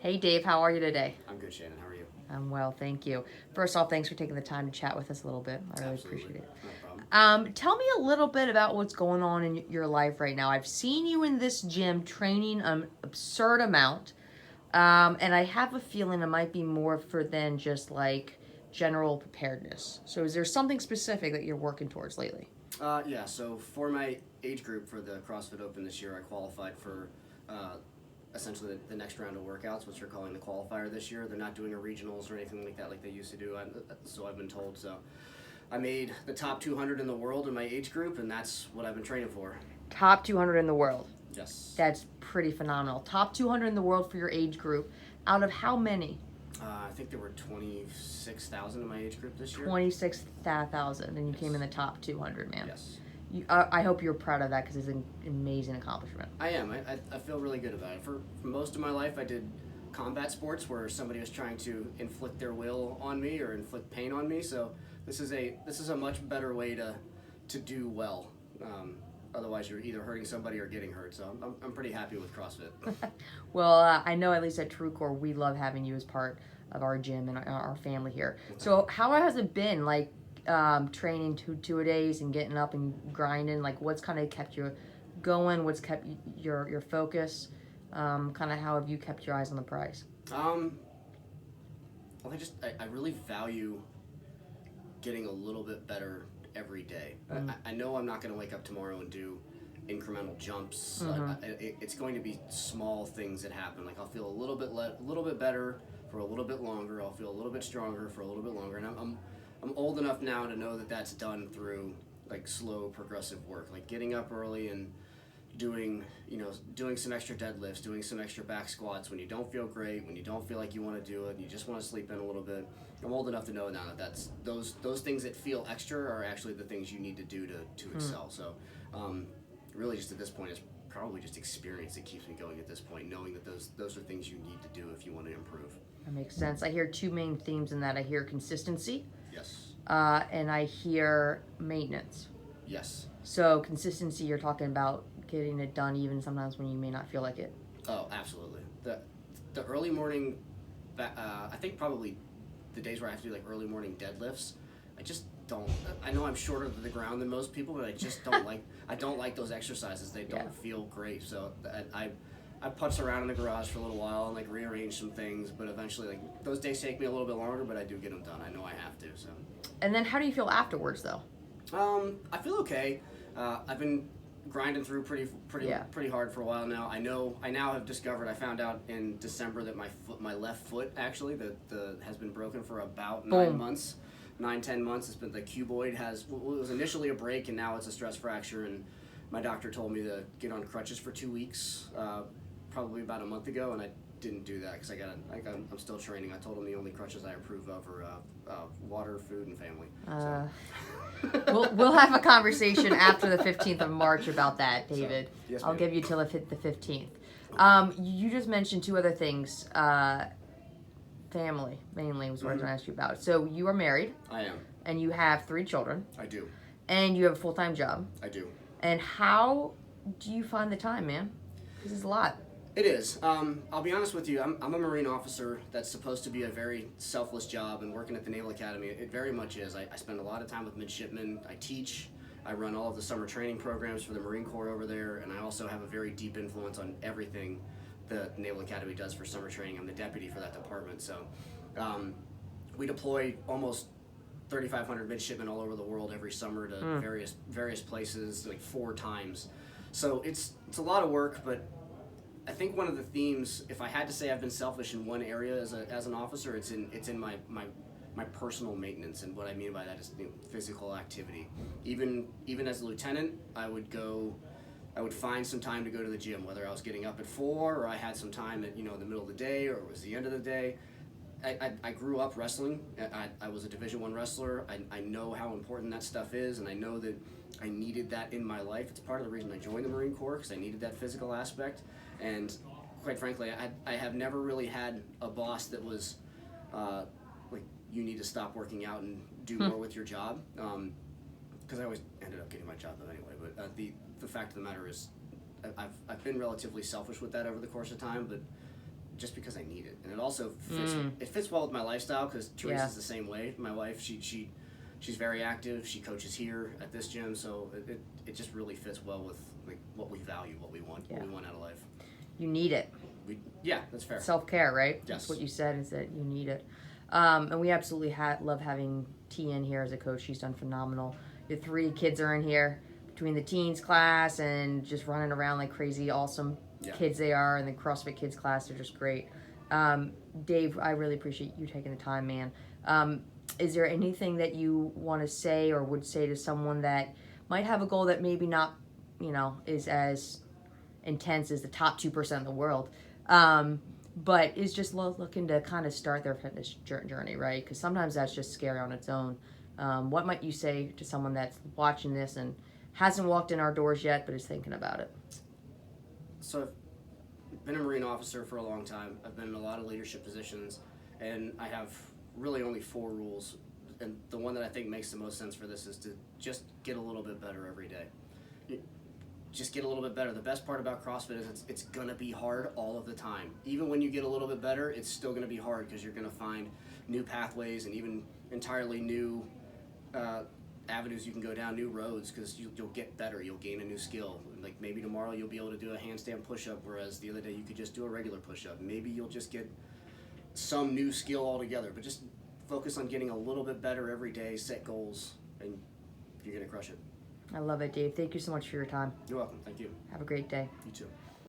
Hey Dave, how are you today? I'm good, Shannon. How are you? I'm well, thank you. First off, thanks for taking the time to chat with us a little bit. I really Absolutely. appreciate it. Not a problem. Tell me a little bit about what's going on in your life right now. I've seen you in this gym training an absurd amount, and I have a feeling it might be more for than just like general preparedness. So, is there something specific that you're working towards lately? Yeah, so for my age group for the CrossFit Open this year, I qualified for uh, essentially the next round of workouts, which they're calling the qualifier this year. They're not doing a regionals or anything like they used to do, so I've been told. So I made the top 200 in the world in my age group, and that's what I've been training for. Top 200 in the world. Yes. That's pretty phenomenal. Top 200 in the world for your age group. Out of how many? I think there were 26,000 in my age group this year. 26,000, and you came in the top 200, man. Yes. I hope you're proud of that because it's an amazing accomplishment. I am. I feel really good about it. For most of my life, I did combat sports where somebody was trying to inflict their will on me or inflict pain on me. So this is a much better way to do well. Otherwise, you're either hurting somebody or getting hurt. So I'm pretty happy with CrossFit. Well, I know at least at TrueCore, we love having you as part of our gym and our family here. So how has it been, like, training two-a-days and getting up and grinding? Like, what's kind of kept you going? What's kept your focus? Kind of how have you kept your eyes on the prize? Well, I really value getting a little bit better every day. I know I'm not going to wake up tomorrow and do incremental jumps. It's going to be small things that happen. Like I'll feel a little bit better for a little bit longer. I'll feel a little bit stronger for a little bit longer. And I'm old enough now to know that that's done through like slow progressive work, like getting up early and doing some extra deadlifts, doing some extra back squats when you don't feel great, when you don't feel like you want to do it, and you just want to sleep in a little bit. I'm old enough to know now that that's those things that feel extra are actually the things you need to do to excel. So really just at this point it's probably just experience that keeps me going at this point, knowing that those are things you need to do if you want to improve. That makes sense. I hear two main themes in that. I hear consistency, Yes. and I hear maintenance. Yes. So consistency, you're talking about getting it done even sometimes when you may not feel like it. Oh, absolutely. The early morning, I think probably the days where I have to do like early morning deadlifts, I just don't. I know I'm shorter to the ground than most people, but I just don't like. I don't like those exercises. They don't feel great. So I putz around in the garage for a little while and like rearrange some things, but eventually like those days take me a little bit longer, but I do get them done. I know I have to. So. And then how do you feel afterwards, though? I feel okay. I've been grinding through pretty hard for a while now. I now have discovered. I found out in December that my left foot actually has been broken for about 9 months, 10 months. It's been the cuboid it was initially a break and now it's a stress fracture. And my doctor told me to get on crutches for 2 weeks, probably about a month ago, and I didn't do that because I'm still training. I told him the only crutches I approve of are water, food, and family. We'll have a conversation after the 15th of March about that, David. So, yes, I'll ma'am. give you till the 15th. You just mentioned two other things. Family, mainly, was what I was going to ask you about. So you are married. I am. And you have 3 children. I do. And you have a full-time job. I do. And how do you find the time, man? This is a lot. It is. I'll be honest with you. I'm a Marine officer. That's supposed to be a very selfless job, and working at the Naval Academy, it very much is. I spend a lot of time with midshipmen. I teach. I run all of the summer training programs for the Marine Corps over there, and I also have a very deep influence on everything the Naval Academy does for summer training. I'm the deputy for that department. So we deploy almost 3,500 midshipmen all over the world every summer to various places, like 4 times. So it's a lot of work, but I think one of the themes, if I had to say I've been selfish in one area as an officer, it's in my personal maintenance, and what I mean by that is physical activity. Even as a lieutenant, I would find some time to go to the gym, whether I was getting up at 4 or I had some time at the middle of the day or it was the end of the day. I grew up wrestling. I was a Division I wrestler. I know how important that stuff is, and I know that I needed that in my life. It's part of the reason I joined the Marine Corps, because I needed that physical aspect. And quite frankly, I have never really had a boss that was like, you need to stop working out and do more with your job. Because I always ended up getting my job though anyway. But the fact of the matter is, I've been relatively selfish with that over the course of time. But just because I need it, and it also fits. It fits well with my lifestyle because Teresa's the same way. My wife, she's very active. She coaches here at this gym, so it just really fits well with like what we value, what we want, what we want out of life. You need it. That's fair. Self-care, right? Yes. That's what you said, is that you need it. And we absolutely love having T in here as a coach. She's done phenomenal. The 3 kids are in here between the teens class and just running around like crazy, awesome kids they are. And the CrossFit kids class, they're just great. Dave, I really appreciate you taking the time, man. Is there anything that you want to say or would say to someone that might have a goal that maybe not, is as intense as the top 2% of the world, but is just looking to kind of start their fitness journey, right? Because sometimes that's just scary on its own. What might you say to someone that's watching this and hasn't walked in our doors yet, but is thinking about it? So I've been a Marine officer for a long time. I've been in a lot of leadership positions, and I have really only 4 rules. And the one that I think makes the most sense for this is to just get a little bit better every day. Just get a little bit better. The best part about CrossFit is it's going to be hard all of the time. Even when you get a little bit better, it's still going to be hard because you're going to find new pathways and even entirely new avenues you can go down, new roads, because you'll get better. You'll gain a new skill. Like maybe tomorrow you'll be able to do a handstand push-up, whereas the other day you could just do a regular push-up. Maybe you'll just get some new skill altogether. But just focus on getting a little bit better every day, set goals, and you're going to crush it. I love it, Dave. Thank you so much for your time. You're welcome. Thank you. Have a great day. You too.